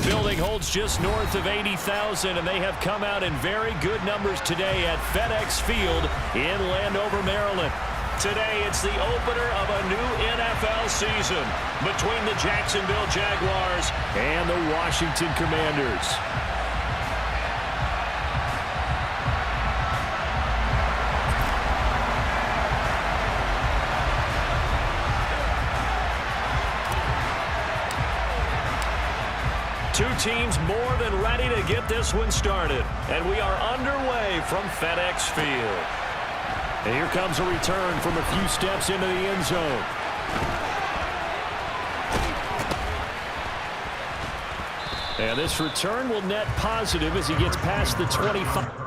building holds just north of 80,000, and they have come out in very good numbers today at FedEx Field in Landover, Maryland. Today, it's the opener of a new NFL season between the Jacksonville Jaguars and the Washington Commanders. Two teams more than ready to get this one started. And we are underway from FedEx Field. And here comes a return from a few steps into the end zone. And this return will net positive as he gets past the 25.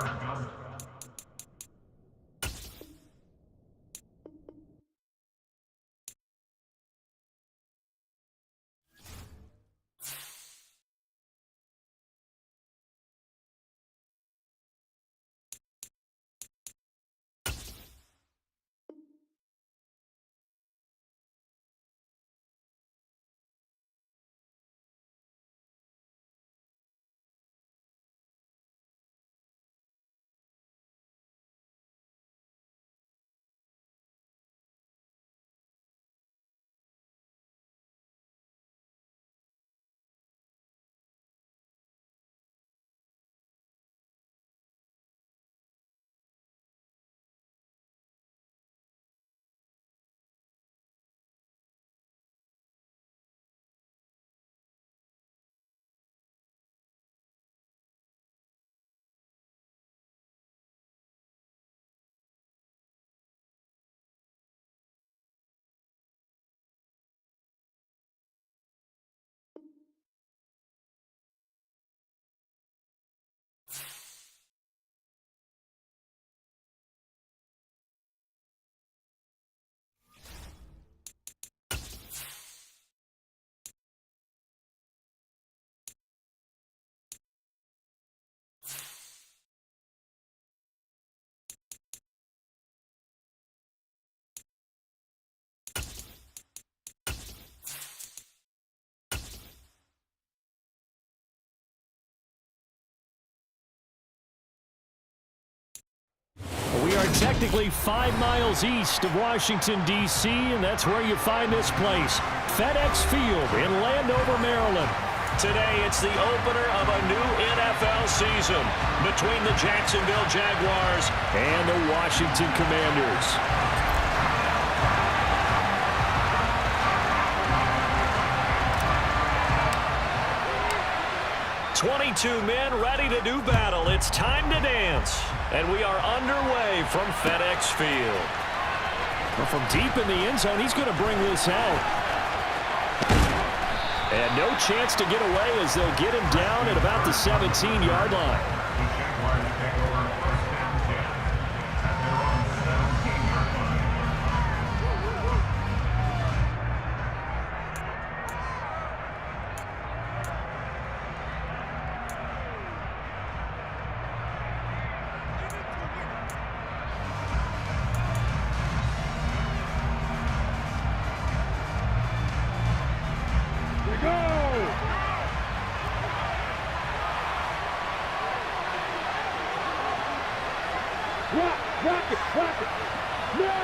We are technically 5 miles east of Washington, D.C., and that's where you find this place, FedEx Field in Landover, Maryland. Today, it's the opener of a new NFL season between the Jacksonville Jaguars and the Washington Commanders. 22 men ready to do battle. It's time to dance. And we are underway from FedEx Field. Well, from deep in the end zone, he's going to bring this out. And no chance to get away as they'll get him down at about the 17-yard line.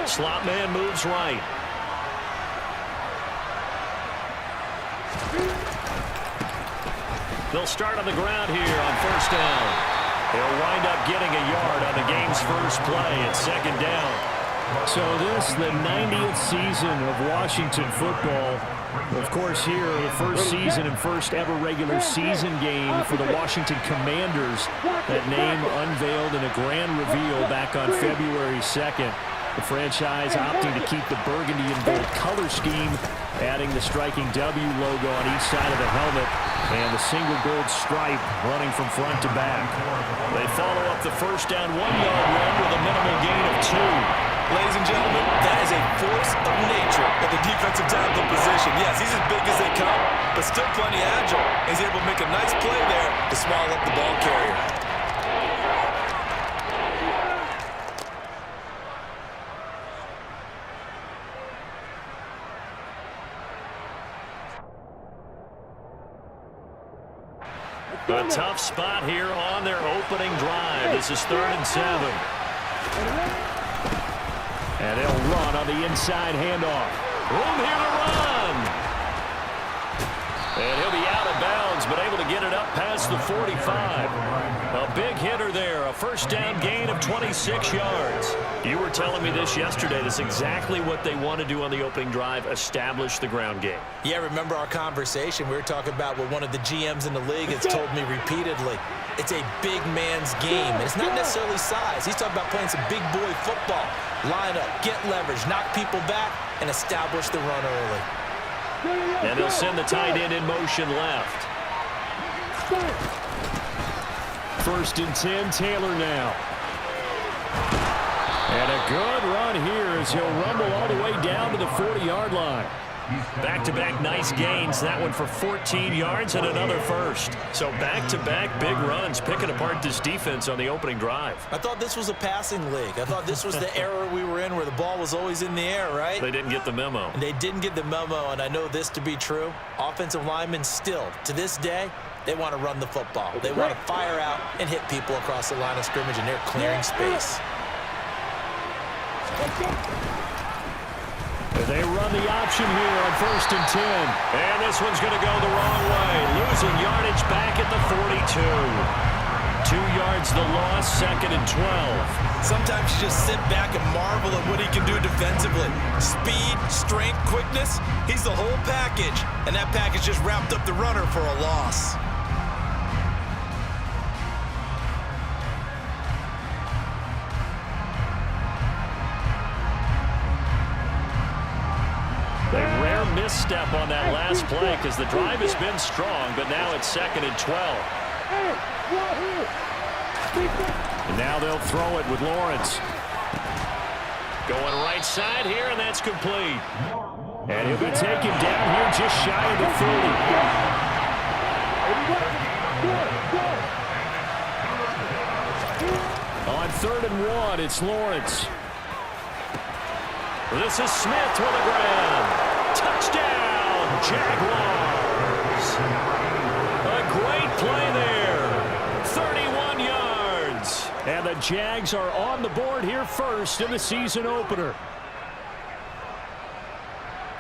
Slot man moves right. They'll start on the ground here on first down. They'll wind up getting a yard on the game's first play at second down. So this, the 90th season of Washington football. Of course, here, the first season and first ever regular season game for the Washington Commanders. That name unveiled in a grand reveal back on February 2nd. The franchise opting to keep the burgundy and gold color scheme, adding the striking W logo on each side of the helmet, and the single gold stripe running from front to back. They follow up the first down 1-yard run with a minimal gain of 2. Ladies and gentlemen, that is a force of nature at the defensive tackle position. Yes, he's as big as they come, but still plenty agile. He's able to make a nice play there to swallow up the ball carrier. A tough spot here on their opening drive. This is 3rd and 7. And they'll run on the inside handoff. Room here to run. And he'll be out of bounds, but able to get it up past the 45. A big hitter there, a first down gain of 26 yards. You were telling me this yesterday. That's exactly what they want to do on the opening drive, establish the ground game. Yeah, remember our conversation? We were talking about what one of the GMs in the league has told me repeatedly. It's a big man's game, and it's not necessarily size. He's talking about playing some big boy football. Line up, get leverage, knock people back, and establish the run early. And they'll send the tight end in motion left. 1st and 10, Taylor now. And a good run here as he'll rumble all the way down to the 40-yard line. Back-to-back nice gains. That one for 14 yards and another first. So back-to-back big runs, picking apart this defense on the opening drive. I thought this was a passing league. I thought this was the era we were in where the ball was always in the air, right? They didn't get the memo. And they didn't get the memo, and I know this to be true. Offensive linemen still, to this day, they want to run the football. They want to fire out and hit people across the line of scrimmage, and they're clearing space. They run the option here on 1st and 10. And this one's going to go the wrong way. Losing yardage back at the 42. 2 yards the loss, 2nd and 12. Sometimes you just sit back and marvel at what he can do defensively. Speed, strength, quickness, he's the whole package. And that package just wrapped up the runner for a loss. A rare misstep on that last play because the drive has been strong, but now it's 2nd and 12. And now they'll throw it with Lawrence. Going right side here, and that's complete. And he'll be taken down here just shy of the 30. On 3rd and 1, it's Lawrence. This is Smith with a grab. Touchdown, Jaguars. A great play there. 31 yards. And the Jags are on the board here first in the season opener.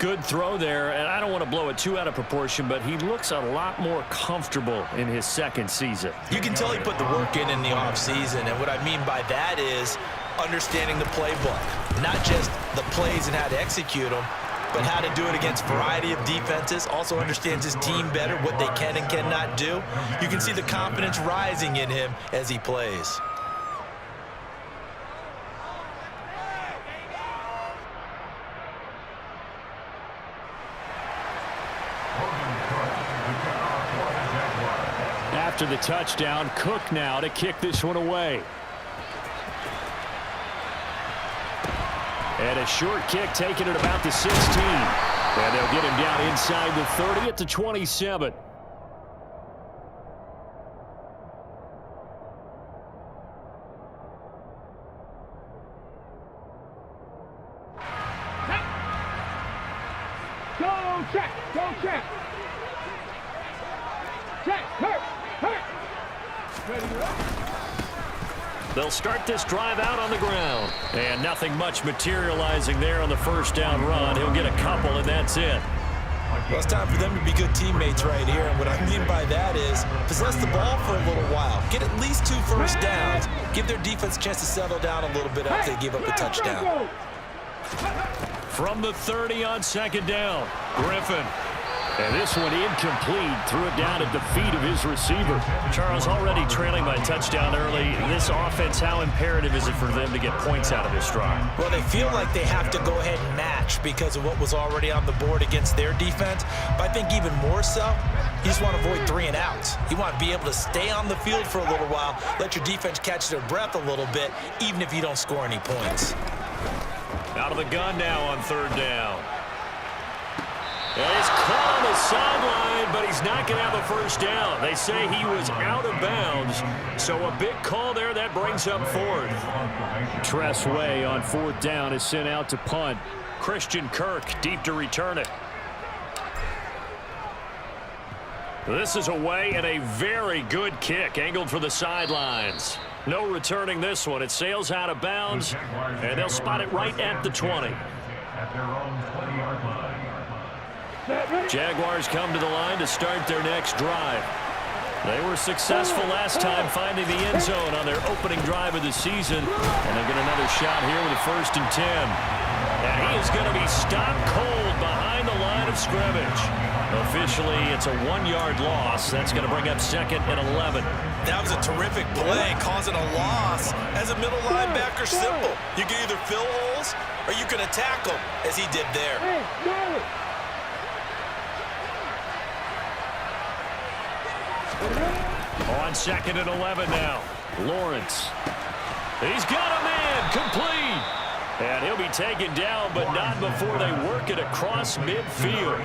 Good throw there, and I don't want to blow it too out of proportion, but he looks a lot more comfortable in his 2nd season. You can tell he put the work in the offseason, and what I mean by that is understanding the playbook. Not just the plays and how to execute them, but how to do it against a variety of defenses. Also understands his team better, what they can and cannot do. You can see the confidence rising in him as he plays. After the touchdown, Cook now to kick this one away. And a short kick taken at about the 16. And they'll get him down inside the 30 at the 27. Go check! Go check! Check! Hurt! Ready to go? They'll start this drive out on the ground. And nothing much materializing there on the first down run. He'll get a couple, and that's it. Well, it's time for them to be good teammates right here. And what I mean by that is possess the ball for a little while. Get at least 2 first downs. Give their defense a chance to settle down a little bit after they give up a touchdown. From the 30 on 2nd down, Griffin. And this one incomplete. Threw it down at the feet of his receiver. Charles, already trailing by a touchdown early. This offense, how imperative is it for them to get points out of this drive? Well, they feel like they have to go ahead and match because of what was already on the board against their defense. But I think even more so, you just want to avoid 3 and outs. You want to be able to stay on the field for a little while, let your defense catch their breath a little bit, even if you don't score any points. Out of the gun now on 3rd down. And he's caught on the sideline, but he's not going to have a first down. They say he was out of bounds, so a big call there that brings up 4th. Tress Way on 4th down is sent out to punt. Christian Kirk deep to return it. This is away and a very good kick angled for the sidelines. No returning this one. It sails out of bounds, and they'll spot it right at the 20. Jaguars come to the line to start their next drive. They were successful last time finding the end zone on their opening drive of the season, and they'll get another shot here with a 1st and 10. And he is going to be stopped cold behind the line of scrimmage. Officially, it's a 1-yard loss. That's going to bring up 2nd and 11. That was a terrific play, causing a loss. As a middle linebacker, simple. You can either fill holes or you can attack them, as he did there. On 2nd and 11 now. Lawrence. He's got a man complete. And he'll be taken down, but not before they work it across midfield.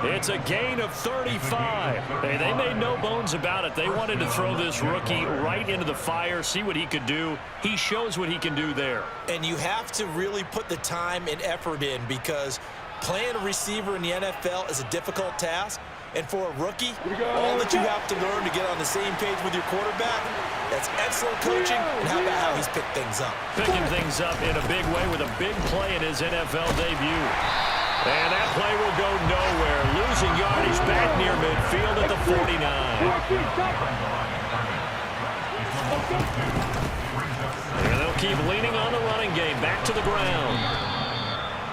It's a gain of 35. Hey, they made no bones about it. They wanted to throw this rookie right into the fire, see what he could do. He shows what he can do there. And you have to really put the time and effort in, because playing a receiver in the NFL is a difficult task. And for a rookie, all that you have to learn to get on the same page with your quarterback, that's excellent coaching. And how about how he's picked things up? Picking things up in a big way with a big play in his NFL debut. And that play will go nowhere. Losing yardage back near midfield at the 49. And they'll keep leaning on the running game. Back to the ground.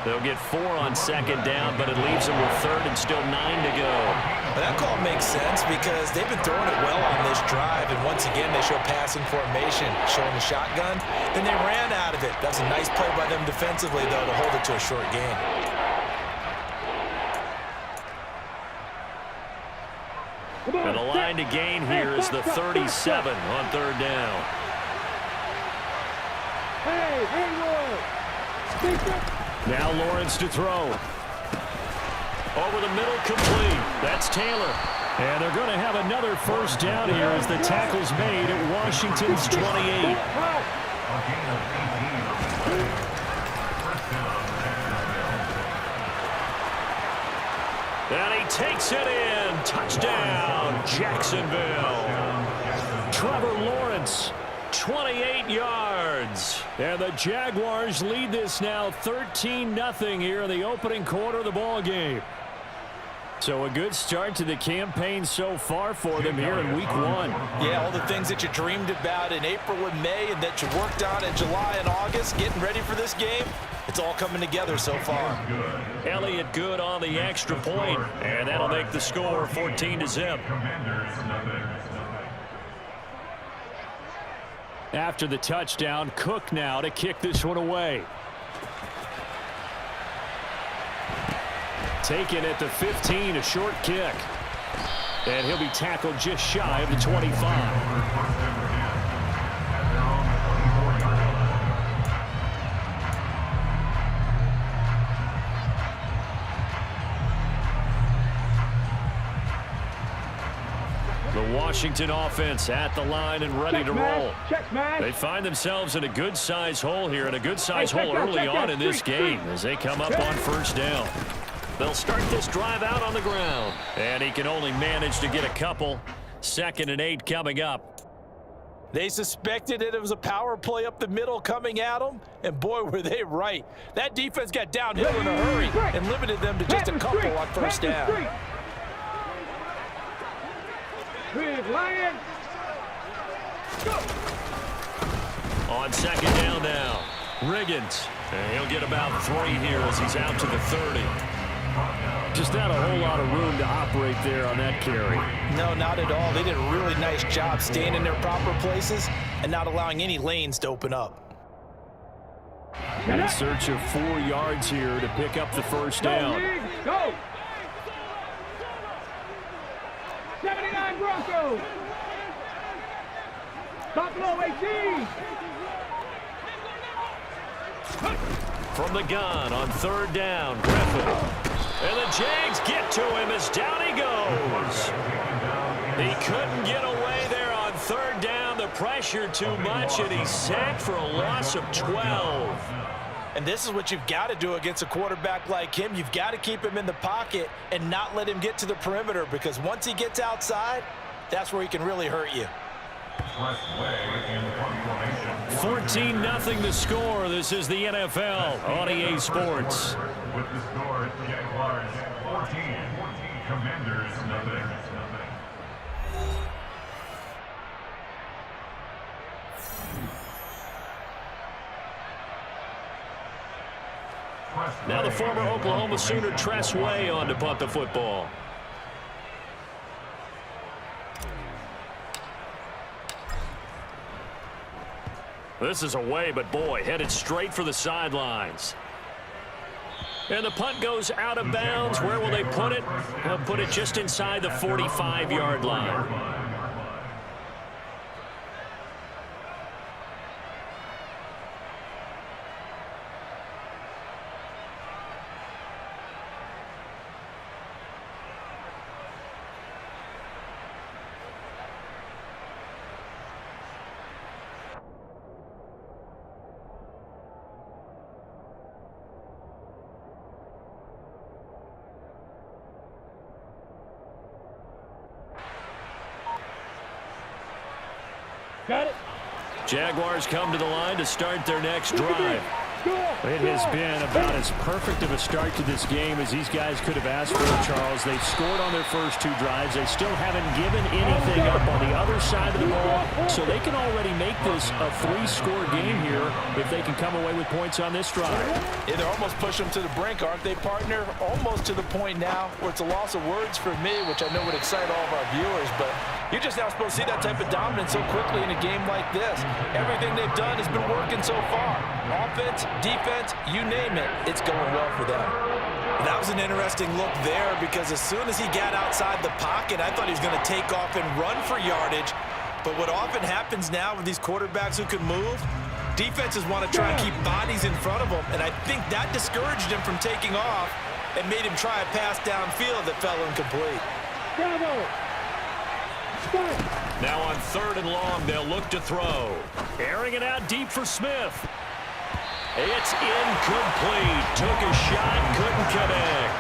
They'll get 4 on 2nd down, but it leaves them with 3rd and still 9 to go. Well, that call makes sense because they've been throwing it well on this drive, and once again they show passing formation, showing the shotgun. Then they ran out of it. That's a nice play by them defensively, though, to hold it to a short gain. And the line to gain here is the 37 on 3rd down. Now Lawrence to throw. Over the middle, complete. That's Taylor. And they're going to have another 1st down here as the tackle's made at Washington's 28. And he takes it in. Touchdown, Jacksonville. Trevor Lawrence, 28 yards. And the Jaguars lead this now 13-0 here in the opening quarter of the ball game. So a good start to the campaign so far for them here in week 1. Yeah, all the things that you dreamed about in April and May and that you worked on in July and August, getting ready for this game, it's all coming together so far. Elliott good on the extra point, and that'll make the score 14-0. After the touchdown, Cook now to kick this one away. Taken at the 15, a short kick. And he'll be tackled just shy of the 25. The Washington offense at the line and ready to roll. They find themselves in a good-sized hole here, and a good-sized hole early on in this game as they come up on 1st down. They'll start this drive out on the ground, and he can only manage to get a couple. 2nd and 8 coming up. They suspected it was a power play up the middle coming at them, and boy, were they right. That defense got downhill in a hurry and limited them to just a couple on 1st down. Lion. On 2nd down now, Riggins. And he'll get about 3 here as he's out to the 30. Just not a whole lot of room to operate there on that carry. No, not at all. They did a really nice job staying in their proper places and not allowing any lanes to open up. In search of 4 yards here to pick up the 1st down. Go! 79 Broncos! Top low 18! From the gun on 3rd down, Griffin. And the Jags get to him as down he goes. He couldn't get away there on 3rd down. The pressure too much, and he's sacked for a loss of 12. And this is what you've got to do against a quarterback like him. You've got to keep him in the pocket and not let him get to the perimeter, because once he gets outside, that's where he can really hurt you. 14-0 the score. This is the NFL on EA Sports. With the score, Jaguars 14, Commanders nothing. Now the former Oklahoma Sooner Tress Way on to punt the football. This is away, but boy, headed straight for the sidelines. And the punt goes out of bounds. Where will they put it? They'll put it just inside the 45-yard line. Got it. Jaguars come to the line to start their next drive. It has been about as perfect of a start to this game as these guys could have asked for, Charles. They've scored on their first two drives. They still haven't given anything up on the other side of the ball, so they can already make this a three-score game here if they can come away with points on this drive. Yeah, they're almost pushing them to the brink, aren't they, partner? Almost to the point now where it's a loss of words for me, which I know would excite all of our viewers, but you're just now supposed to see that type of dominance so quickly in a game like this. Everything they've done has been working so far. Offense, defense, you name it, it's going well for them. That was an interesting look there, because as soon as he got outside the pocket, I thought he was going to take off and run for yardage. But what often happens now with these quarterbacks who can move, defenses want to try and keep bodies in front of them, and I think that discouraged him from taking off and made him try a pass downfield that fell incomplete. Bravo. Now on 3rd and long, they'll look to throw. Airing it out deep for Smith. It's incomplete. Took a shot, couldn't connect.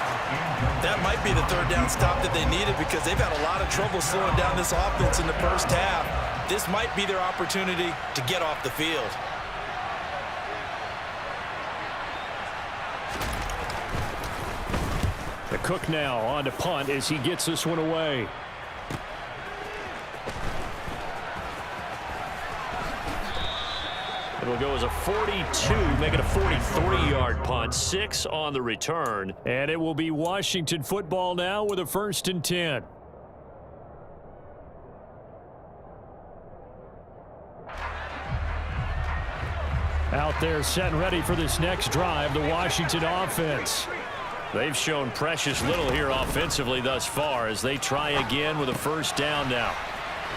That might be the 3rd down stop that they needed, because they've had a lot of trouble slowing down this offense in the first half. This might be their opportunity to get off the field. The Cook now on to punt as he gets this one away. It'll go as a 42, make it a 43-yard punt, 6 on the return. And it will be Washington football now with a 1st and 10. Out there set and ready for this next drive, the Washington offense. They've shown precious little here offensively thus far as they try again with a 1st down now.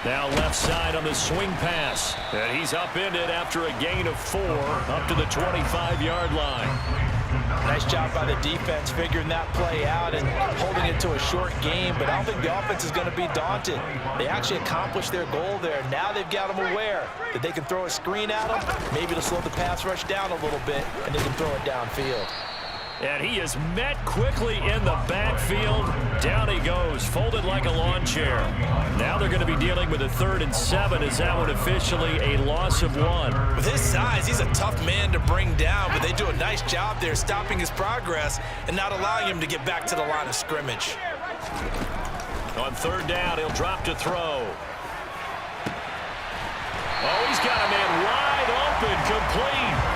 Now left side on the swing pass. And he's upended after a gain of 4 up to the 25-yard line. Nice job by the defense figuring that play out and holding it to a short game, but I don't think the offense is going to be daunted. They actually accomplished their goal there. Now they've got them aware that they can throw a screen at them, maybe to slow the pass rush down a little bit, and they can throw it downfield. And he is met quickly in the backfield. Down he goes, folded like a lawn chair. Now they're going to be dealing with a 3rd and 7 as that one officially a loss of 1. With his size, he's a tough man to bring down, but they do a nice job there stopping his progress and not allowing him to get back to the line of scrimmage. On 3rd down, he'll drop to throw. Oh, he's got a man wide open, complete.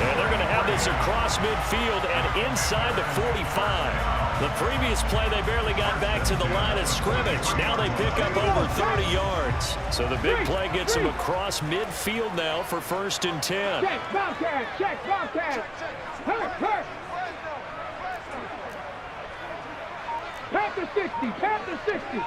And they're going to have this across midfield and inside the 45. The previous play, they barely got back to the line of scrimmage. Now they pick up over 30 yards. So the big play gets them across midfield now for 1st and 10. Check, Bobcat, check, Bobcat. Hurt, hurt. Pat the 60, pat the 60.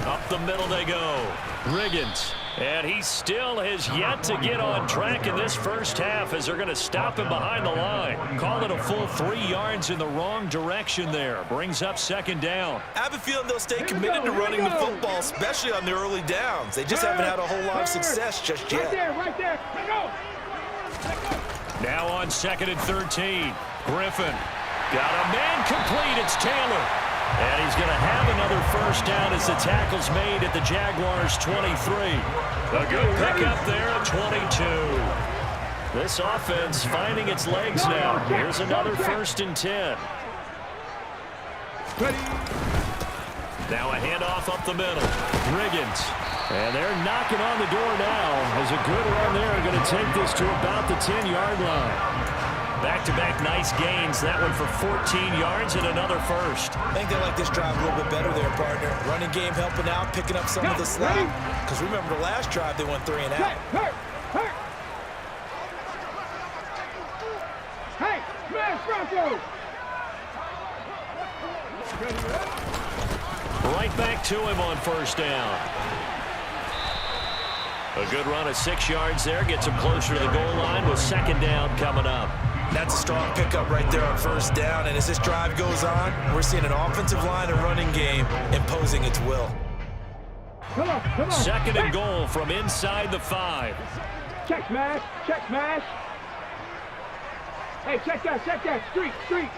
Up the middle they go. Riggins. And he still has yet to get on track in this first half as they're going to stop him behind the line. Call it a full 3 yards in the wrong direction there. Brings up 2nd down. I have a feeling they'll stay committed to running the football, especially on the early downs. They just haven't had a whole lot of success just yet. Right there, right there. Go. Now on 2nd and 13. Griffin. Got a man complete. It's Taylor. And he's going to have another first down as the tackle's made at the Jaguars' 23. A good pickup there at 22. This offense finding its legs now. Here's another 1st and 10. Now a handoff up the middle. Riggins. And they're knocking on the door now as a good run there. Going to take this to about the 10-yard line. Back-to-back nice gains. That one for 14 yards and another first. I think they like this drive a little bit better there, partner. Running game helping out, picking up some of the slack. Because remember the last drive, they went 3 and out. Hey, smash Bronco! Right back to him on first down. A good run of 6 yards there. Gets him closer to the goal line with 2nd down coming up. That's a strong pickup right there on first down. And as this drive goes on, we're seeing an offensive line and running game imposing its will. Come on. 2nd and goal from inside the 5. Check smash. Hey, check that. Street.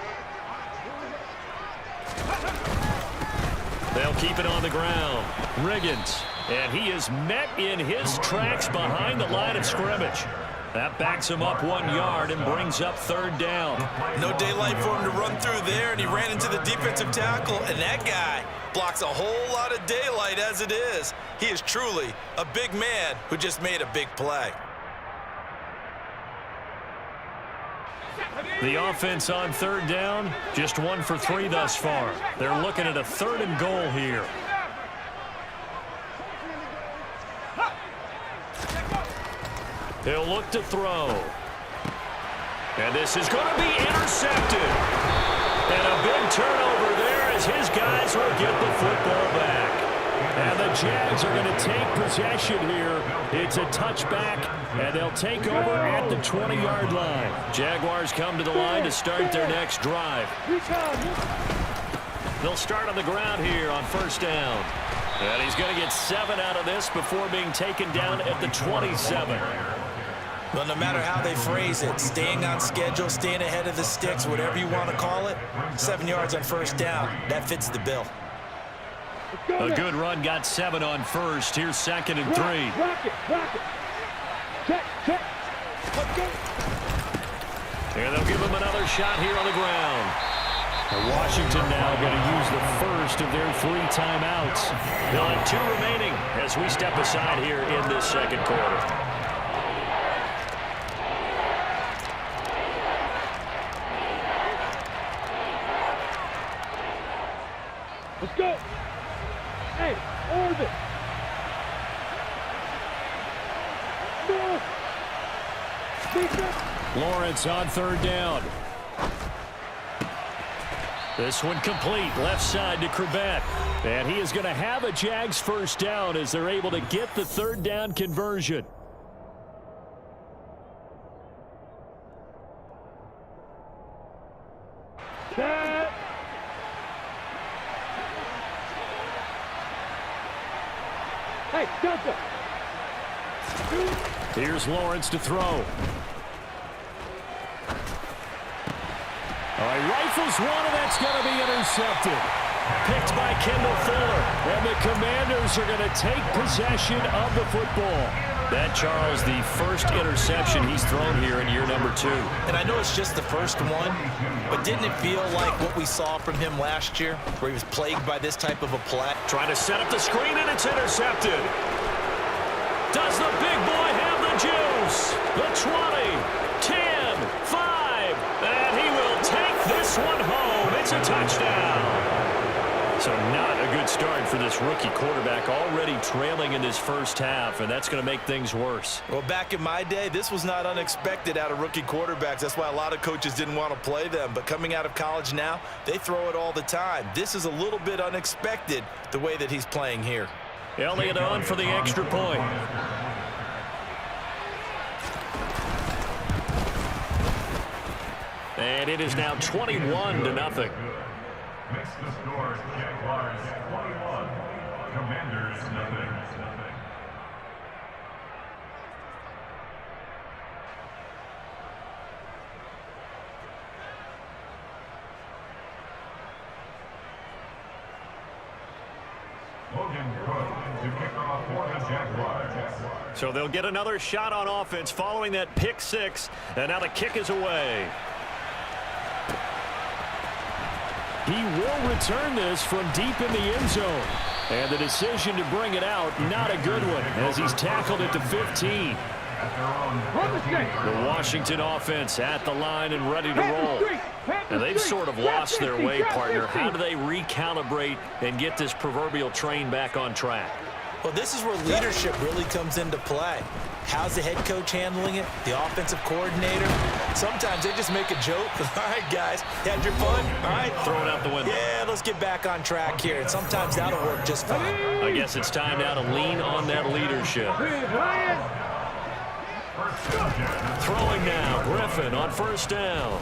They'll keep it on the ground. Riggins. And he is met in his tracks behind the line of scrimmage. That backs him up 1 yard and brings up 3rd down. No daylight for him to run through there, and he ran into the defensive tackle, and that guy blocks a whole lot of daylight as it is. He is truly a big man who just made a big play. The offense on 3rd down, just 1 for 3 thus far. They're looking at a 3rd and goal here. He'll look to throw. And this is going to be intercepted. And a big turnover there as his guys will get the football back. And the Jags are going to take possession here. It's a touchback, and they'll take over at the 20-yard line. Jaguars come to the line to start their next drive. They'll start on the ground here on first down. And he's going to get 7 out of this before being taken down at the 27. Well, no matter how they phrase it, staying on schedule, staying ahead of the sticks, whatever you want to call it, 7 yards on first down, that fits the bill. A good run got 7 on first. Here's 2nd and 3. Rock it. Check. Let's go. And they'll give him another shot here on the ground. And Washington now going to use the first of their 3 timeouts. They'll have 2 remaining as we step aside here in this 2nd quarter. Let's go. Hey, orbit. No. Lawrence on 3rd down. This one complete, left side to Corbett. And he is going to have a Jags first down as they're able to get the 3rd down conversion. Set. Hey, Delta. Here's Lawrence to throw. All right, rifles one, and that's going to be intercepted. Picked by Kendall Fuller, and the Commanders are going to take possession of the football. That, Charles, the first interception he's thrown here in year number 2. And I know it's just the first one, but didn't it feel like what we saw from him last year, where he was plagued by this type of a play? Trying to set up the screen, and it's intercepted. Does the big boy have the juice? The 20, 10, 5, and he will take this one home. It's a touchdown. So not a good start for this rookie quarterback, already trailing in this first half, and that's going to make things worse. Well, back in my day, this was not unexpected out of rookie quarterbacks. That's why a lot of coaches didn't want to play them. But coming out of college now, they throw it all the time. This is a little bit unexpected, the way that he's playing here. Elliott on for the extra point. And it is now 21-0. Makes the score Jaguars 21, Commanders nothing. to kick off for the Jaguars. So they'll get another shot on offense following that pick six, and now the kick is away. He will return this from deep in the end zone. And the decision to bring it out, not a good one, as he's tackled at the 15. The Washington offense at the line and ready to roll. And they've sort of lost their way, partner. How do they recalibrate and get this proverbial train back on track? Well, this is where leadership really comes into play. How's the head coach handling it? The offensive coordinator? Sometimes they just make a joke. All right, guys, had your fun? All right. Throw it out the window. Yeah, let's get back on track here. And sometimes that'll work just fine. I guess it's time now to lean on that leadership. Throwing now, Griffin on first down.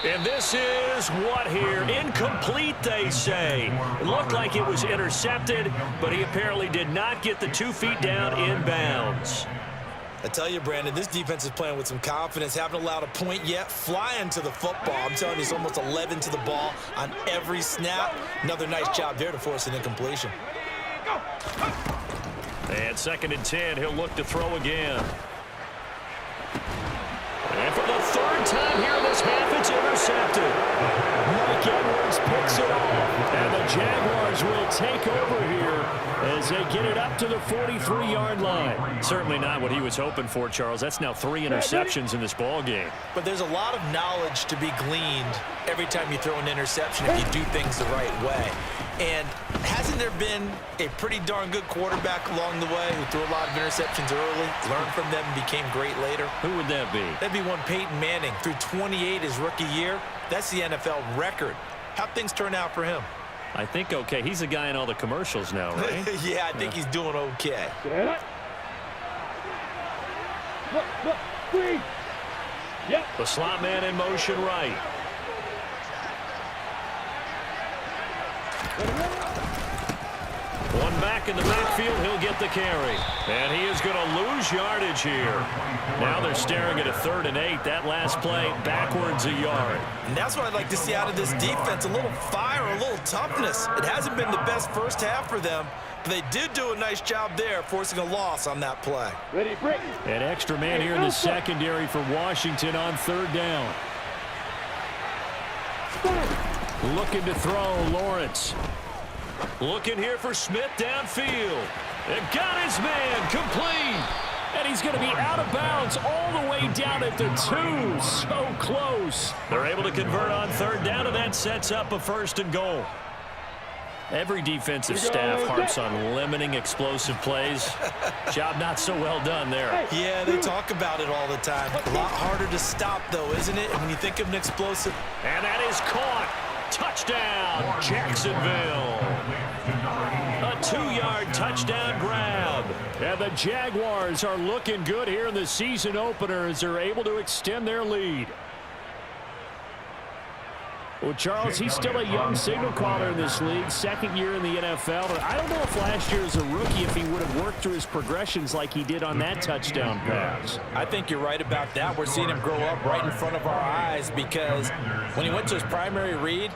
And this is what here? Incomplete, they say. It looked like it was intercepted, but he apparently did not get the 2 feet down inbounds. I tell you, Brandon, this defense is playing with some confidence. Haven't allowed a point yet. Flying to the football. I'm telling you, it's almost 11 to the ball on every snap. Another nice job there to force an incompletion. And 2nd and 10, he'll look to throw again. And for the 3rd time here in this half, it's intercepted. Mike Edwards picks it off. And the Jaguars will take over here as they get it up to the 43-yard line. Certainly not what he was hoping for, Charles. That's now 3 interceptions in this ball game. But there's a lot of knowledge to be gleaned every time you throw an interception if you do things the right way. And hasn't there been a pretty darn good quarterback along the way who threw a lot of interceptions early, learned from them, and became great later? Who would that be? That'd be one Peyton Manning. Threw 28 his rookie year. That's the NFL record. How'd things turn out for him? I think okay. He's a guy in all the commercials now, right? Yeah, I think he's doing okay. The slot man in motion right. One back in the backfield, he'll get the carry. And he is going to lose yardage here. Now they're staring at a 3rd and 8. That last play, backwards a yard. And that's what I'd like to see out of this defense. A little fire, a little toughness. It hasn't been the best first half for them, but they did do a nice job there, forcing a loss on that play. An extra man here in the secondary for Washington on 3rd down. Looking to throw, Lawrence. Looking here for Smith downfield. And got his man complete. And he's going to be out of bounds all the way down at the 2. So close. They're able to convert on 3rd down, and that sets up a 1st and goal. Every defensive staff harps on limiting explosive plays. Job not so well done there. Yeah, they talk about it all the time. A lot harder to stop, though, isn't it? And when you think of an explosive. And that is caught. Touchdown, Jacksonville. A 2-yard touchdown grab. And the Jaguars are looking good here in the season opener as they're able to extend their lead. Well, Charles, he's still a young signal caller in this league, 2nd year in the NFL. But I don't know if last year as a rookie if he would have worked through his progressions like he did on that touchdown pass. I think you're right about that. We're seeing him grow up right in front of our eyes because when he went to his primary read,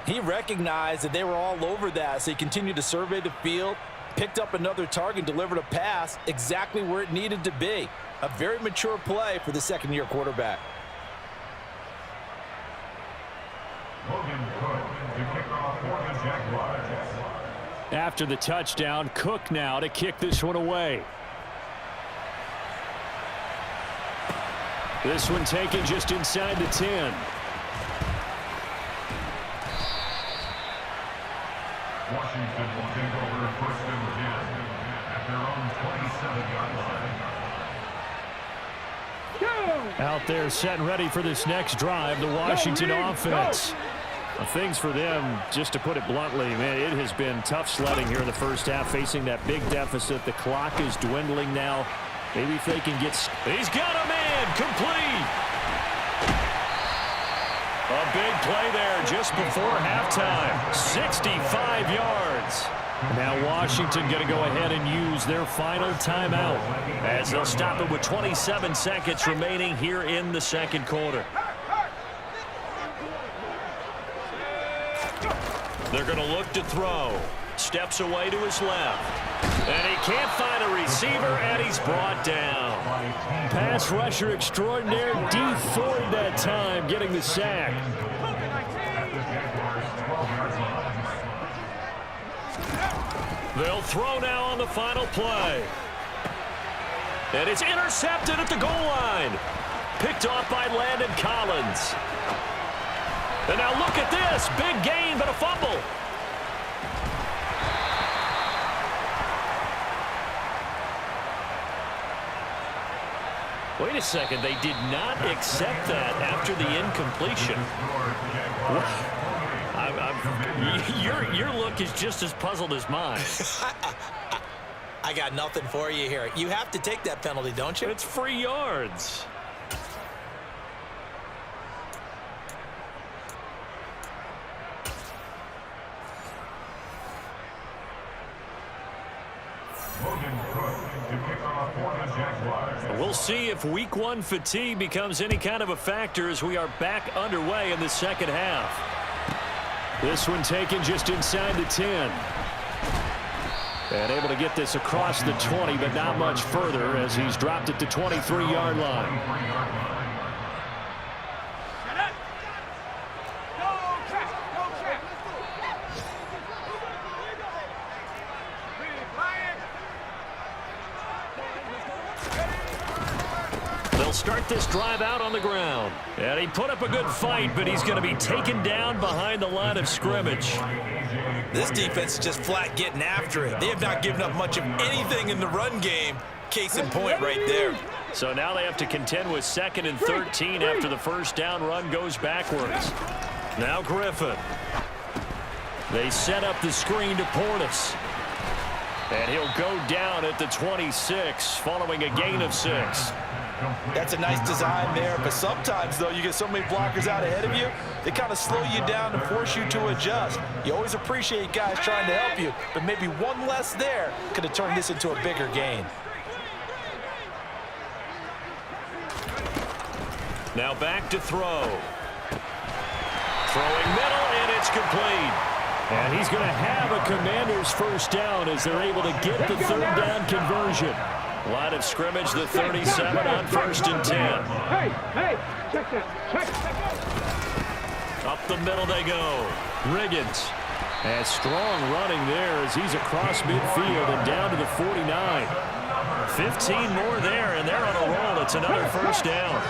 he recognized that they were all over that. So he continued to survey the field, picked up another target, delivered a pass exactly where it needed to be. A very mature play for the 2nd-year quarterback. After the touchdown, Cook now to kick this one away. This one taken just inside the 10. Washington will take over 1st and 10 at their own 27-yard line. Out there set and ready for this next drive, the Washington offense. Things for them, just to put it bluntly, man, it has been tough sledding here in the first half, facing that big deficit. The clock is dwindling now. Maybe if they can get... He's got a man, complete! A big play there just before halftime. 65 yards. Now Washington going to go ahead and use their final timeout as they'll stop it with 27 seconds remaining here in the 2nd quarter. They're going to look to throw. Steps away to his left. And he can't find a receiver, and he's brought down. Pass rusher extraordinaire, D Ford that time, getting the sack. They'll throw now on the final play. And it's intercepted at the goal line. Picked off by Landon Collins. And now look at this. Big gain, but a fumble. Wait a second. They did not accept that after the incompletion. Your look is just as puzzled as mine. I got nothing for you here. You have to take that penalty, don't you? It's free yards. We'll see if week one fatigue becomes any kind of a factor as we are back underway in the second half. This one taken just inside the 10. And able to get this across the 20, but not much further as he's dropped it to 23-yard line. They'll start this drive out on the ground. And he put up a good fight, but he's going to be taken down behind the line of scrimmage. This defense is just flat getting after it. They have not given up much of anything in the run game. Case in point right there. So now they have to contend with 2nd and 13 after the first down run goes backwards. Now Griffin. They set up the screen to Portis. And he'll go down at the 26 following a gain of 6. That's a nice design there, but sometimes, though, you get so many blockers out ahead of you, they kind of slow you down and force you to adjust. You always appreciate guys trying to help you, but maybe one less there could have turned this into a bigger gain. Now back to throw. Throwing middle, and it's complete. And he's going to have a Commanders first down as they're able to get the third down conversion. Line of scrimmage, the 37 on 1st and 10. Hey, check that. Check. Up the middle they go. Riggins. And strong running there as he's across midfield and down to the 49. 15 more there, and they're on a roll. It's another first down.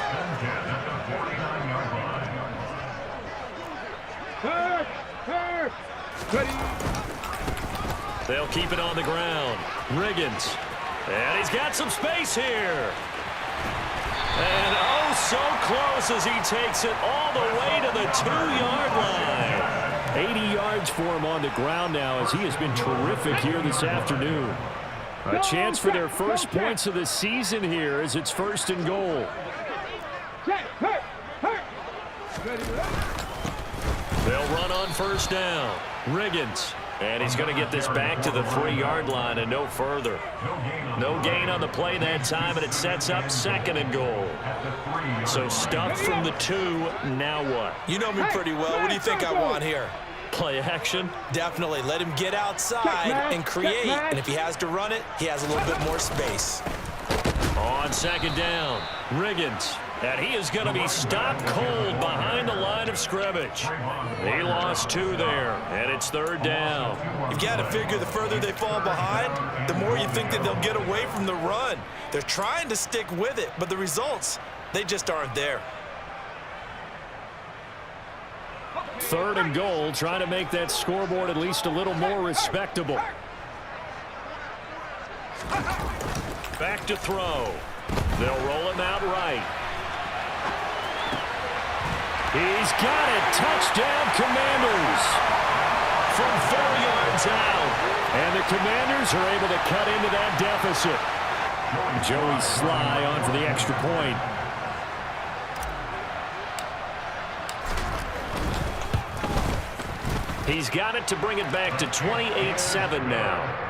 They'll keep it on the ground. Riggins. And he's got some space here. And oh, so close as he takes it all the way to the 2-yard line. 80 yards for him on the ground now as he has been terrific here this afternoon. A chance for their first points of the season here as it's 1st and goal. They'll run on first down. Riggins. And he's going to get this back to the 3-yard line and no further. No gain on the play that time, and it sets up 2nd and goal. So stuffed from the 2, now what? You know me pretty well. What do you think I want here? Play action? Definitely. Let him get outside and create. And if he has to run it, he has a little bit more space. On 2nd down, Riggins. And he is going to be stopped cold behind the line of scrimmage. He lost 2 there, and it's 3rd down. You've got to figure the further they fall behind, the more you think that they'll get away from the run. They're trying to stick with it, but the results, they just aren't there. 3rd and goal, trying to make that scoreboard at least a little more respectable. Back to throw. They'll roll him out right. He's got it. Touchdown, Commanders. From 4 yards out. And the Commanders are able to cut into that deficit. Joey Sly on for the extra point. He's got it to bring it back to 28-7 now.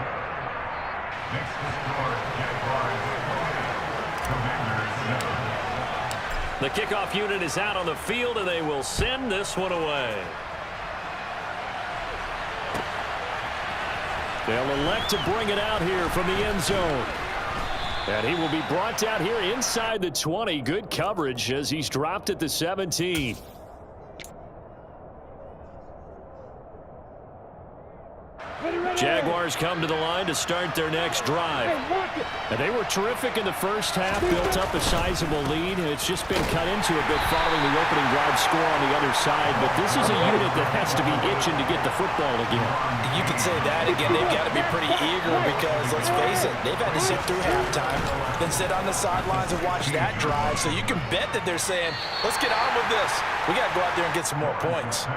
The kickoff unit is out on the field, and they will send this one away. They'll elect to bring it out here from the end zone. And he will be brought down here inside the 20. Good coverage as he's dropped at the 17. Jaguars come to the line to start their next drive. And they were terrific in the first half, built up a sizable lead, and it's just been cut into a bit following the opening drive score on the other side. But this is a unit that has to be itching to get the football again. You can say that again. They've got to be pretty eager because, let's face it, they've had to sit through halftime, then sit on the sidelines and watch that drive. So you can bet that they're saying, let's get on with this. We got to go out there and get some more points.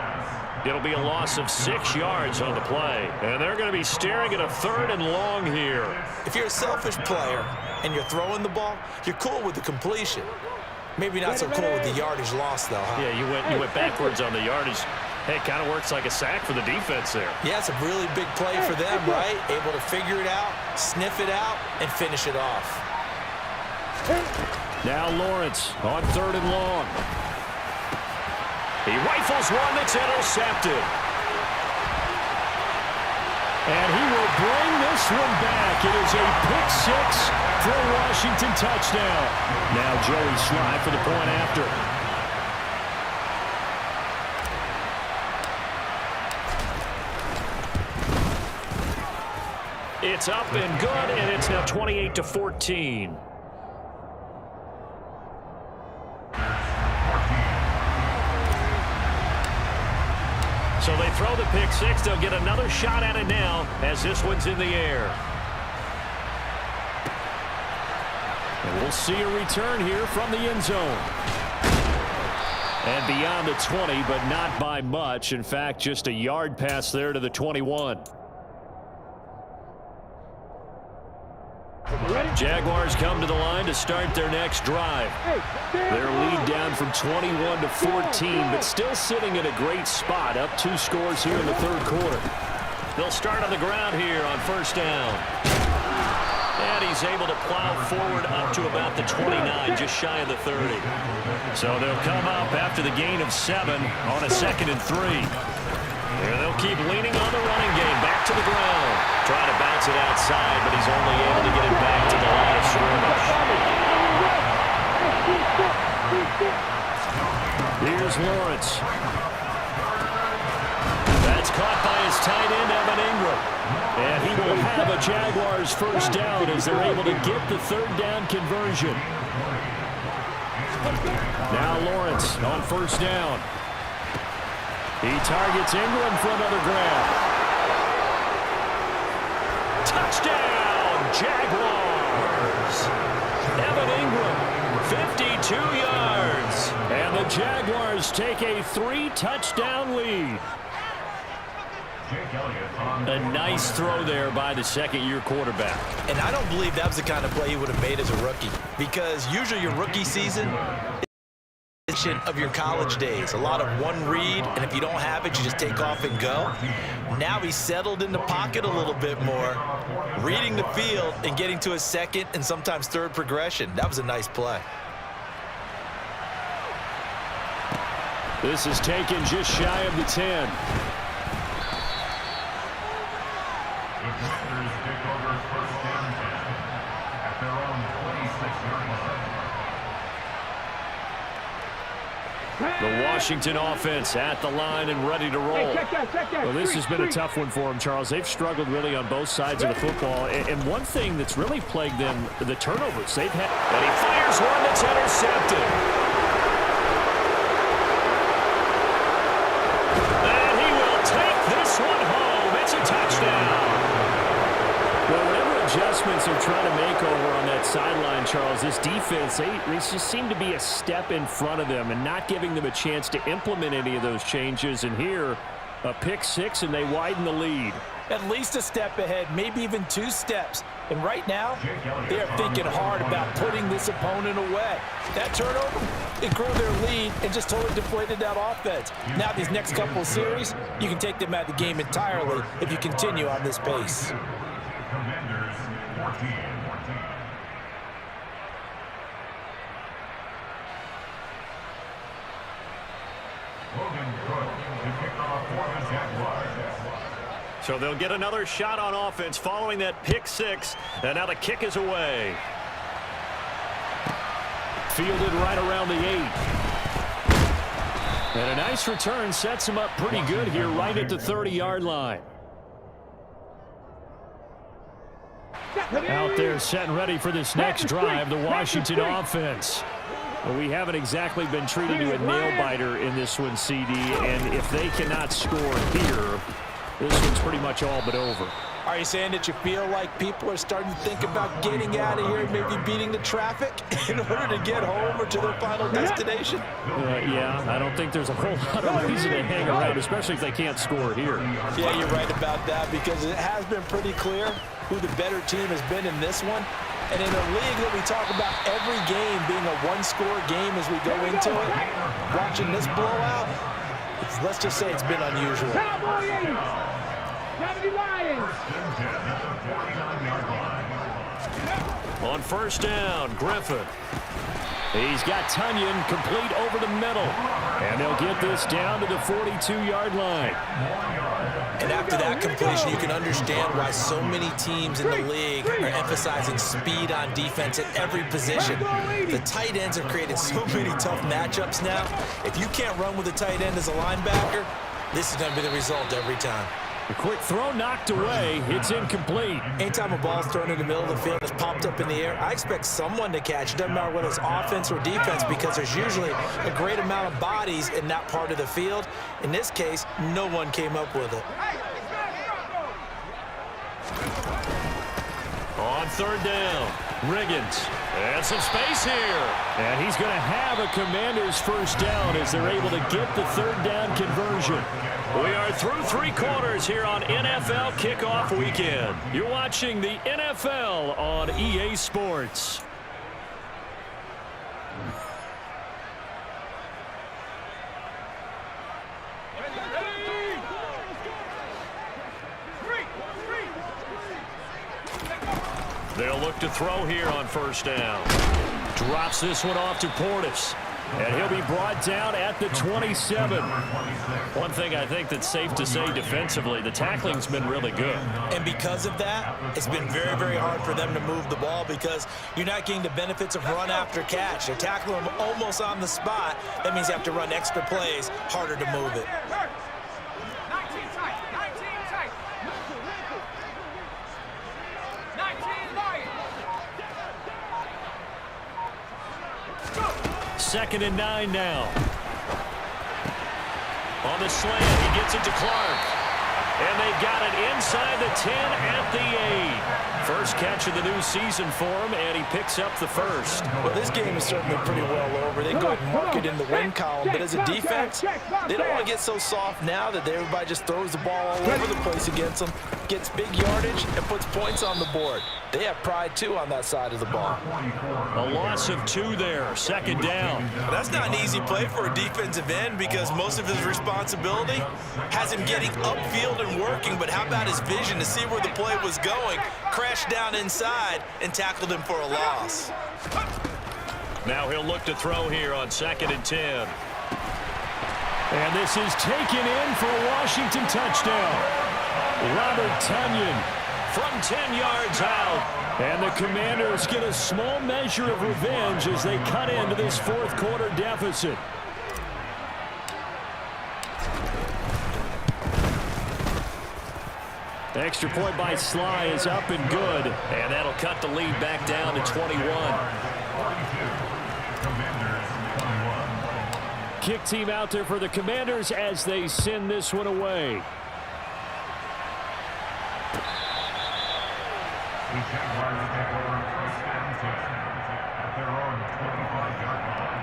It'll be a loss of 6 yards on the play. And they're going to be staring at a 3rd and long here. If you're a selfish player and you're throwing the ball, you're cool with the completion. Maybe not so cool with the yardage loss, though, huh? Yeah, you went backwards on the yardage. Hey, it kind of works like a sack for the defense there. Yeah, it's a really big play for them, right? Able to figure it out, sniff it out, and finish it off. Now Lawrence on 3rd and long. He rifles one that's intercepted. And he will bring this one back. It is a pick-6 for a Washington touchdown. Now Joey Sly for the point after. It's up and good, and it's now 28-14. So they throw the pick-6. They'll get another shot at it now as this one's in the air. And we'll see a return here from the end zone. And beyond the 20, but not by much. In fact, just a yard pass there to the 21. Jaguars come to the line to start their next drive. Their lead down from 21-14, but still sitting in a great spot, up 2 scores here in the 3rd quarter. They'll start on the ground here on 1st down. And he's able to plow forward up to about the 29, just shy of the 30. So they'll come up after the gain of 7 on a 2nd and 3. And they'll keep leaning on the running game, back to the ground. Trying to bounce it outside, but he's only able to get it back to the line of scrimmage. Here's Lawrence. That's caught by his tight end, Evan Ingram. And he will have a Jaguars 1st down as they're able to get the 3rd down conversion. Now Lawrence on 1st down. He targets Ingram for another grab. Touchdown, Jaguars! Evan Ingram, 52 yards. And the Jaguars take a 3-touchdown lead. A nice throw there by the 2nd-year quarterback. And I don't believe that was the kind of play he would have made as a rookie. Because usually your rookie season of your college days. A lot of one read, and if you don't have it, you just take off and go. Now he's settled in the pocket a little bit more, reading the field and getting to his 2nd and sometimes 3rd progression. That was a nice play. This is taken just shy of the 10. The Commanders take over 1st and 10 at their own 26-yard line. The Washington offense at the line and ready to roll. Well, this has been a tough one for them, Charles. They've struggled really on both sides of the football. And one thing that's really plagued them, the turnovers they've had. And he fires one that's intercepted. And he will take this one home. It's a touchdown. Well, whatever adjustments they're trying to make over on that sideline, Charles, this defense, they just seem to be a step in front of them and not giving them a chance to implement any of those changes. And here, a pick-6, and they widen the lead. At least a step ahead, maybe even 2 steps. And right now, they are thinking hard about putting this opponent away. That turnover, it grew their lead and just totally deflated that offense. Now these next couple of series, you can take them out of the game entirely if you continue on this pace. Commanders 14. Logan Cook to kick off for the Jaguars. So they'll get another shot on offense following that pick six. And now the kick is away. Fielded right around the 8. And a nice return sets him up pretty good here right at the 30-yard line. Out there set and ready for this next drive, the Washington offense. Well, we haven't exactly been treated to a nail-biter in this one, CD, and if they cannot score here, this one's pretty much all but over. Are you saying that you feel like people are starting to think about getting out of here and maybe beating the traffic in order to get home or to their final destination? Yeah, I don't think there's a whole lot of reason to hang around, especially if they can't score here. Yeah, you're right about that because it has been pretty clear who the better team has been in this one. And in a league that we talk about every game being a one-score game as we go into it, watching this blowout, let's just say it's been unusual. On first down, Griffin. He's got Tunyon complete over the middle. And they'll get this down to the 42-yard line. And after that completion, you can understand why so many teams in the league are emphasizing speed on defense at every position. The tight ends have created so many tough matchups now. If you can't run with a tight end as a linebacker, this is going to be the result every time. A quick throw knocked away. It's incomplete. Anytime a ball's thrown in the middle of the field, it's popped up in the air, I expect someone to catch. It doesn't matter whether it's offense or defense because there's usually a great amount of bodies in that part of the field. In this case, no one came up with it. On third down, Riggins. And some space here. And he's going to have a Commanders first down as they're able to get the third down conversion. We are through 3 quarters here on NFL Kickoff Weekend. You're watching the NFL on EA Sports. They'll look to throw here on first down. Drops this one off to Portis. And he'll be brought down at the 27. One thing I think that's safe to say defensively, the tackling's been really good. And because of that, it's been very, very hard for them to move the ball because you're not getting the benefits of run after catch. They're tackling them almost on the spot. That means you have to run extra plays, harder to move it. Second and 9 now. On the slant, he gets it to Clark. And they've got it inside the 10 at the 8. First catch of the new season for him, and he picks up the first. Well, this game is certainly pretty well over. They go ahead and mark it in the win column, but as a defense, they don't want to get so soft now that everybody just throws the ball all over the place against them, gets big yardage, and puts points on the board. They have pride, too, on that side of the ball. A loss of 2 there, second down. That's not an easy play for a defensive end because most of his responsibility has him getting upfield and working, but how about his vision to see where the play was going, crashed down inside, and tackled him for a loss. Now he'll look to throw here on second and 10. And this is taken in for a Washington touchdown. Robert Tunyon from 10 yards out. And the Commanders get a small measure of revenge as they cut into this fourth quarter deficit. Extra point by Sly is up and good. And that'll cut the lead back down to 21. Kick team out there for the Commanders as they send this one away. The Jaguars take over first down at their own 25-yard line.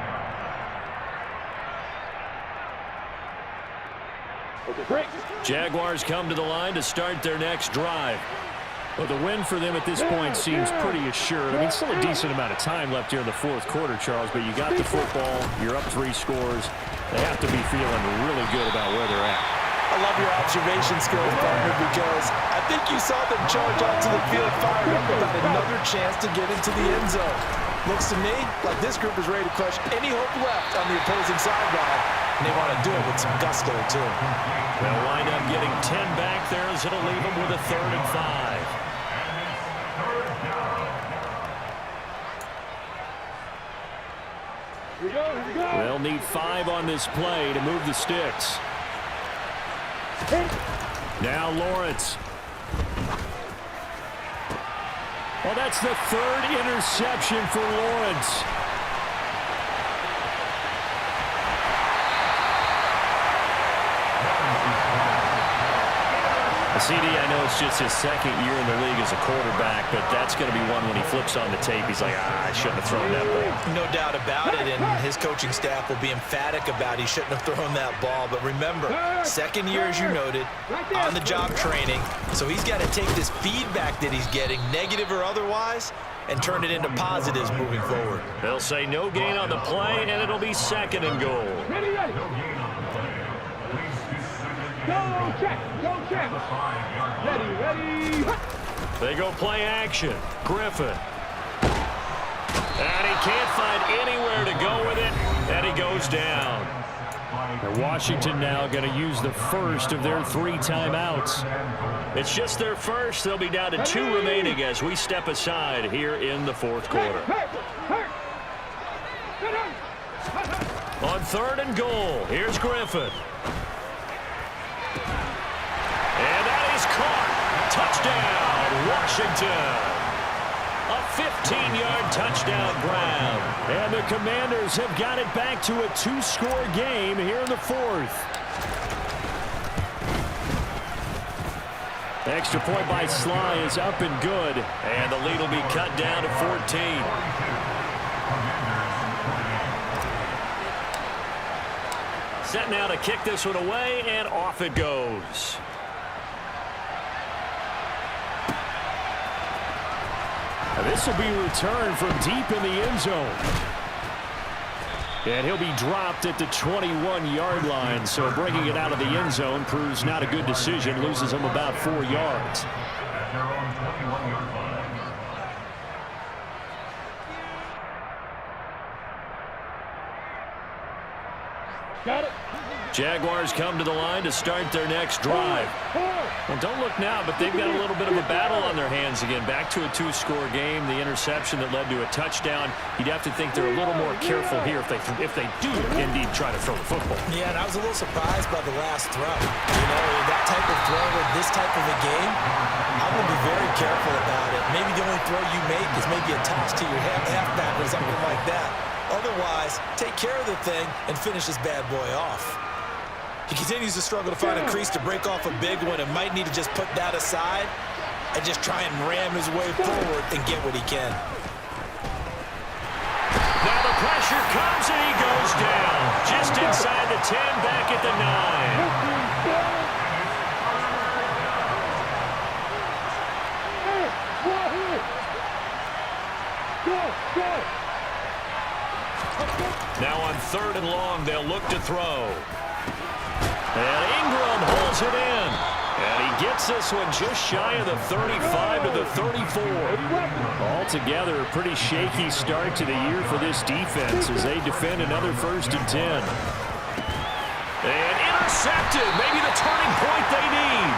Jaguars come to the line to start their next drive. Well, the win for them at this point seems pretty assured. I mean, still a decent amount of time left here in the fourth quarter, Charles, but you got the football, you're up 3 scores. They have to be feeling really good about where they're at. I love your observation skills, partner, because I think you saw them charge out to the field fired up about another chance to get into the end zone. Looks to me like this group is ready to crush any hope left on the opposing sideline and they want to do it with some gusto, too. They'll wind up getting 10 back there as it'll leave them with a 3rd and 5. Here we go, here we go. They'll need 5 on this play to move the sticks. Now Lawrence. Well, that's the 3rd interception for Lawrence. CD, I know it's just his 2nd year in the league as a quarterback, but that's going to be one when he flips on the tape. He's like, I shouldn't have thrown that ball. No doubt about it, and his coaching staff will be emphatic about he shouldn't have thrown that ball. But remember, 2nd year, as you noted, on-the-job training, so he's got to take this feedback that he's getting, negative or otherwise, and turn it into positives moving forward. They'll say no gain on the play, and it'll be 2nd and goal. Ready, ready. Go, check, go, check. Ready, ready. They go play action. Griffin. And he can't find anywhere to go with it, and he goes down. And Washington now going to use the first of their 3 timeouts. It's just their first. They'll be down to 2 remaining as we step aside here in the 4th quarter. On 3rd and goal, here's Griffin. And that is caught. Touchdown, Washington. A 15-yard touchdown grab. And the Commanders have got it back to a 2-score game here in the 4th. Extra point by Sly is up and good. And the lead will be cut down to 14. Set now to kick this one away, and off it goes. This will be returned from deep in the end zone. And he'll be dropped at the 21-yard line, so bringing it out of the end zone proves not a good decision, loses him about 4 yards. At their own 21-yard line. Got it. Jaguars come to the line to start their next drive. Well, don't look now, but they've got a little bit of a battle on their hands again. Back to a 2-score game. The interception that led to a touchdown. You'd have to think they're a little more careful here if they do indeed try to throw the football. Yeah, and I was a little surprised by the last throw. You know, that type of throw with this type of a game, I'm going to be very careful about it. Maybe the only throw you make is maybe a toss to your halfback or something like that. Otherwise, take care of the thing and finish this bad boy off. He continues to struggle to find a crease to break off a big one and might need to just put that aside and just try and ram his way forward and get what he can. Now the pressure comes and he goes down. Just inside the 10, back at the 9. Now on 3rd and long, they'll look to throw. And Ingram holds it in. And he gets this one just shy of the 35 to the 34. Altogether, a pretty shaky start to the year for this defense as they defend another 1st and 10. And intercepted. Maybe the turning point they need.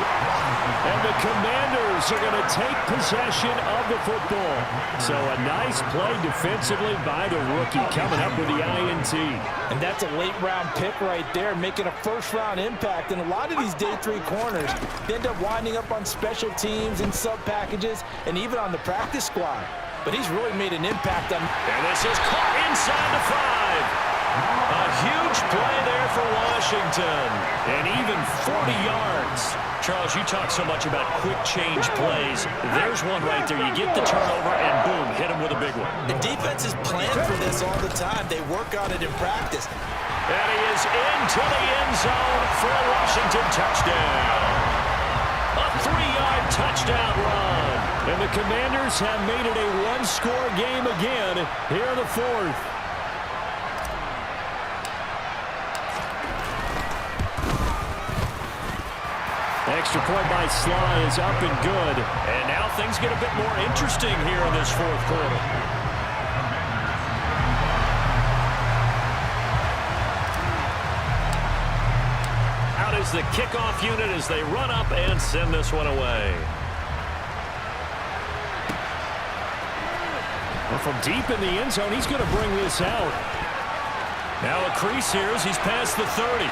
And the Commanders are going to take possession of the football. So a nice play defensively by the rookie coming up with the INT. And that's a late-round pick right there, making a first-round impact. And a lot of these day 3 corners end up winding up on special teams and sub-packages and even on the practice squad. But he's really made an impact on... And this is caught inside the 5. A huge play there for Washington. And even 40 yards. Charles, you talk so much about quick change plays. There's one right there. You get the turnover and boom, hit him with a big one. The defenses plan for this all the time. They work on it in practice. And he is into the end zone for a Washington touchdown. A 3-yard touchdown run. And the Commanders have made it a 1-score game again here in the 4th. Extra point by Sly is up and good. And now things get a bit more interesting here in this 4th quarter. is the kickoff unit as they run up and send this one away. Well, from deep in the end zone, he's going to bring this out. Now a crease here as he's past the 30.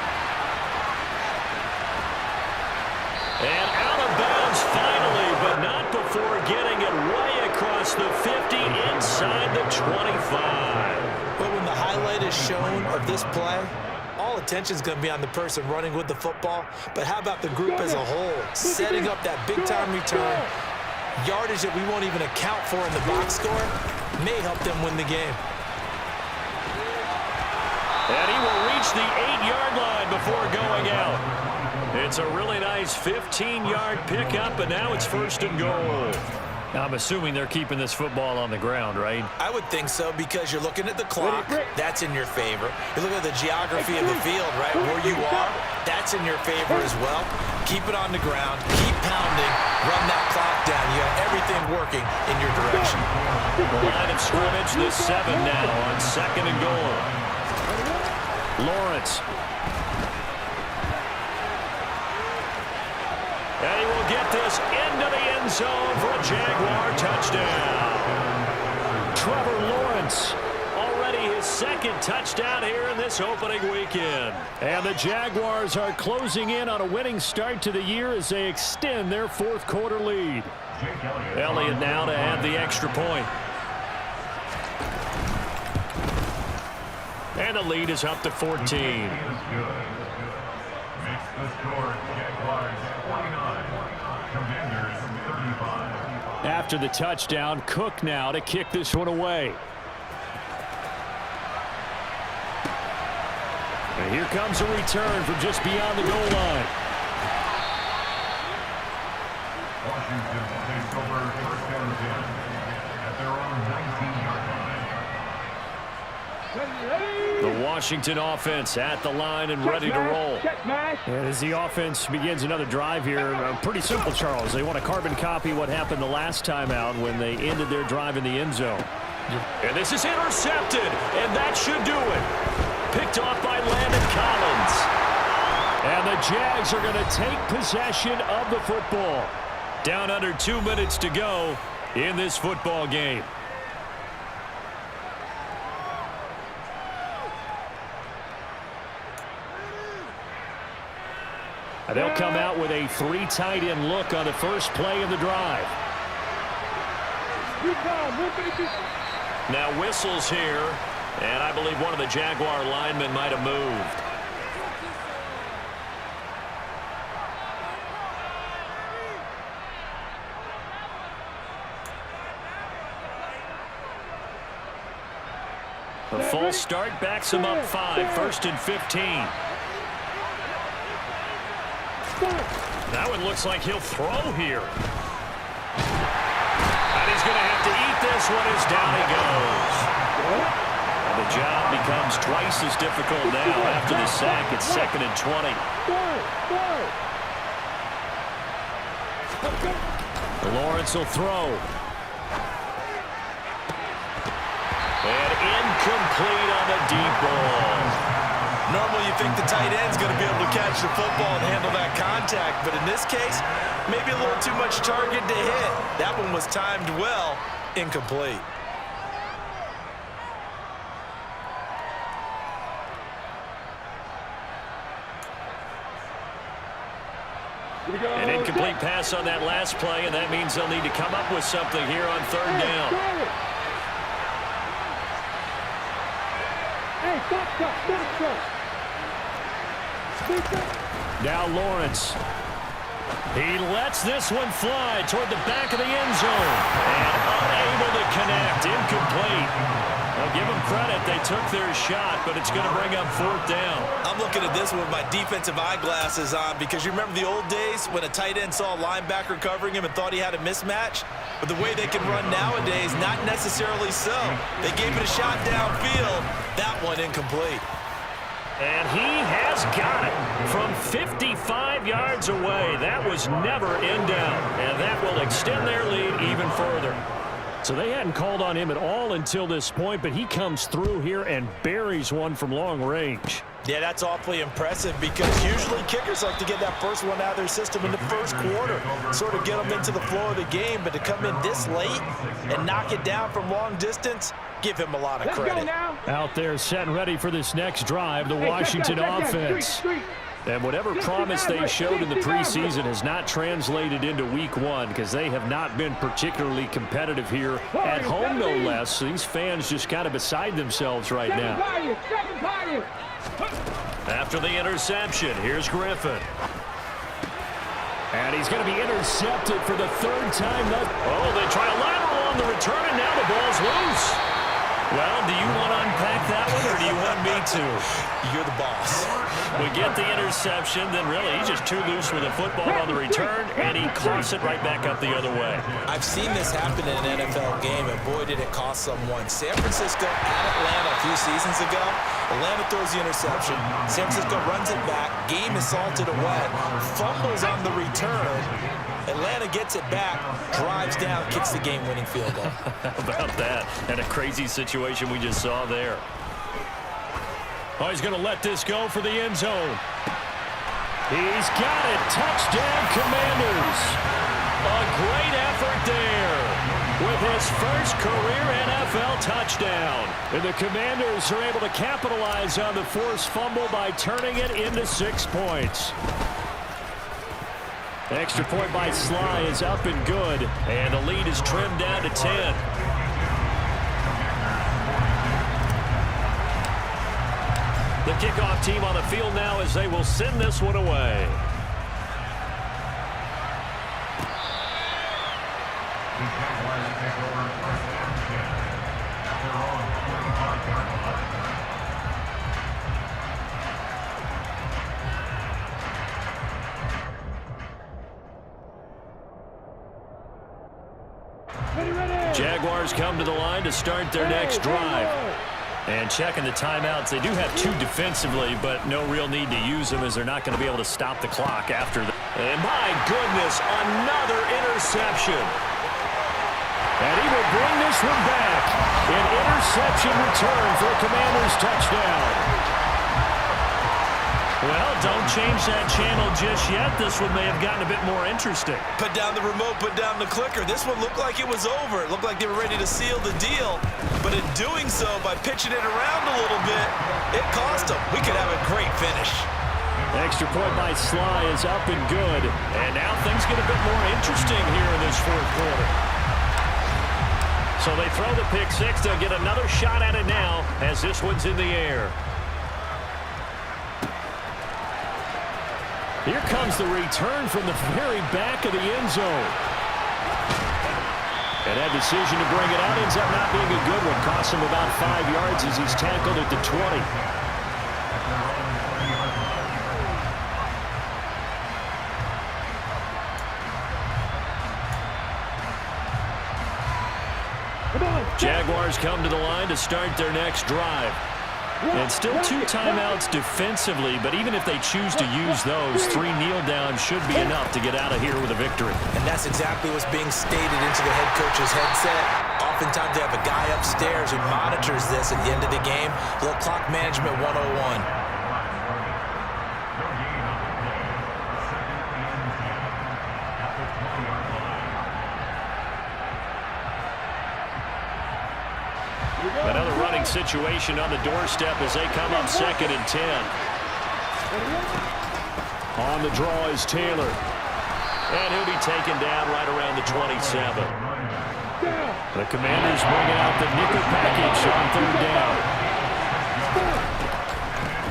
And out of bounds finally, but not before getting it way across the 50 inside the 25. But when the highlight is shown of this play, all attention is going to be on the person running with the football. But how about the group as a whole, setting up that big-time return, yardage that we won't even account for in the box score, may help them win the game. And he will reach the 8-yard line before going out. It's a really nice 15-yard pickup, and now it's 1st and goal. Now, I'm assuming they're keeping this football on the ground, right? I would think so, because you're looking at the clock. That's in your favor. You look at the geography of the field, right? Where you are, that's in your favor as well. Keep it on the ground. Keep pounding. Run that clock down. You have everything working in your direction. The line of scrimmage, this 7 now on 2nd and goal. Lawrence. And he will get this into the end zone for a Jaguar touchdown. Trevor Lawrence, already his 2nd touchdown here in this opening weekend. And the Jaguars are closing in on a winning start to the year as they extend their 4th quarter lead. Elliott now to add the extra point. And the lead is up to 14. Makes the score Jaguars 49, Commanders 35. After the touchdown, Cook now to kick this one away. And here comes a return from just beyond the goal line. Washington takes over 1st and 10 at their own 19-yard line. The Washington offense at the line and ready to roll. And as the offense begins another drive here, pretty simple, Charles. They want to carbon copy what happened the last time out when they ended their drive in the end zone. And this is intercepted, and that should do it. Picked off by Landon Collins. And the Jags are going to take possession of the football. Down under 2 minutes to go in this football game. And they'll come out with a 3 tight end look on the first play of the drive. Now whistles here, and I believe one of the Jaguar linemen might have moved. The full start backs him up 5, 1st and 15. That one looks like he'll throw here. And he's going to have to eat this one as down he goes. And the job becomes twice as difficult now after the sack. It's 2nd and 20. Lawrence will throw. And incomplete on the deep ball. Normally you think the tight end's going to be able to catch the football and handle that contact, but in this case, maybe a little too much target to hit. That one was timed well, incomplete. An incomplete pass on that last play, and that means they'll need to come up with something here on 3rd down. Now Lawrence. He lets this one fly toward the back of the end zone. And unable to connect. Incomplete. I'll give them credit. They took their shot, but it's going to bring up 4th down. I'm looking at this one with my defensive eyeglasses on, because you remember the old days when a tight end saw a linebacker covering him and thought he had a mismatch? But the way they can run nowadays, not necessarily so. They gave it a shot downfield. That one incomplete. And he has got it from 55 yards away. That was never in doubt, and that will extend their lead even further. So they hadn't called on him at all until this point, but he comes through here and buries one from long range. Yeah, that's awfully impressive because usually kickers like to get that first one out of their system in the first quarter, sort of get them into the flow of the game, but to come in this late and knock it down from long distance, give him a lot of credit. Out there set and ready for this next drive, the Washington offense. And whatever promise they showed in the preseason has not translated into week one because they have not been particularly competitive here at home, no less. So these fans just kind of beside themselves right now. After the interception, here's Griffin. And he's going to be intercepted for the third time. Oh, they try a lateral on the return, and now the ball's loose. Well, do you want to unpack that one, or do you want me to? You're the boss. We get the interception, then really he's just too loose with the football on the return, and he coughs it right back up the other way. I've seen this happen in an NFL game, and boy, did it cost someone. San Francisco at Atlanta a few seasons ago. Atlanta throws the interception. San Francisco runs it back. Game is salted away. Fumbles on the return. Atlanta gets it back, drives down, kicks the game-winning field goal. How about that? And a crazy situation we just saw there. Oh, he's going to let this go for the end zone. He's got it. Touchdown, Commanders. A great effort there with his first career NFL touchdown. And the Commanders are able to capitalize on the forced fumble by turning it into 6 points. Extra point by Sly is up and good, and the lead is trimmed down to 10. The kickoff team on the field now as they will send this one away. Jaguars come to the line to start their next drive. And checking the timeouts, they do have 2 defensively, but no real need to use them as they're not going to be able to stop the clock after that. And my goodness, another interception. And he will bring this one back. An interception return for a Commanders touchdown. Well, don't change that channel just yet. This one may have gotten a bit more interesting. Put down the remote, put down the clicker. This one looked like it was over. It looked like they were ready to seal the deal. But in doing so, by pitching it around a little bit, it cost them. We could have a great finish. Extra point by Sly is up and good. And now things get a bit more interesting here in this fourth quarter. So they throw the pick six. They'll get another shot at it now as this one's in the air. Here comes the return from the very back of the end zone. And that decision to bring it out ends up not being a good one. Costs him about 5 yards as he's tackled at the 20. Jaguars come to the line to start their next drive. And still 2 timeouts defensively, but even if they choose to use those, 3 kneel downs should be enough to get out of here with a victory. And that's exactly what's being stated into the head coach's headset. Oftentimes they have a guy upstairs who monitors this at the end of the game. A little clock management 101. Another running situation on the doorstep as they come up 2nd and 10. On the draw is Taylor. And he'll be taken down right around the 27. The Commanders bringing out the nickel package on 3rd down.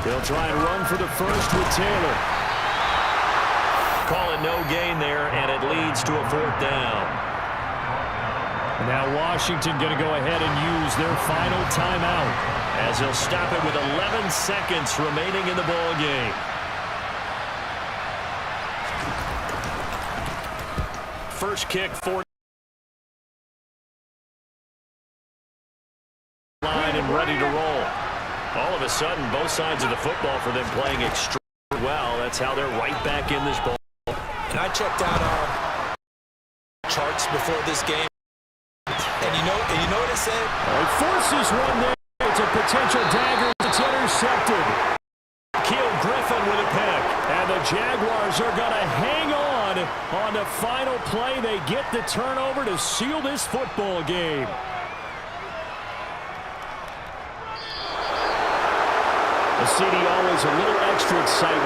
They'll try and run for the first with Taylor. Call it no gain there, and it leads to a 4th down. Now Washington going to go ahead and use their final timeout as they'll stop it with 11 seconds remaining in the ball game. First kick for line and ready to roll. All of a sudden, both sides of the football for them playing extremely well. That's how they're right back in this ball. And I checked out our charts before this game. And you know what it said? He forces one there. It's a potential dagger. It's intercepted. Keel Griffin with a pick. And the Jaguars are going to hang on the final play. They get the turnover to seal this football game. The CD always a little extra excitement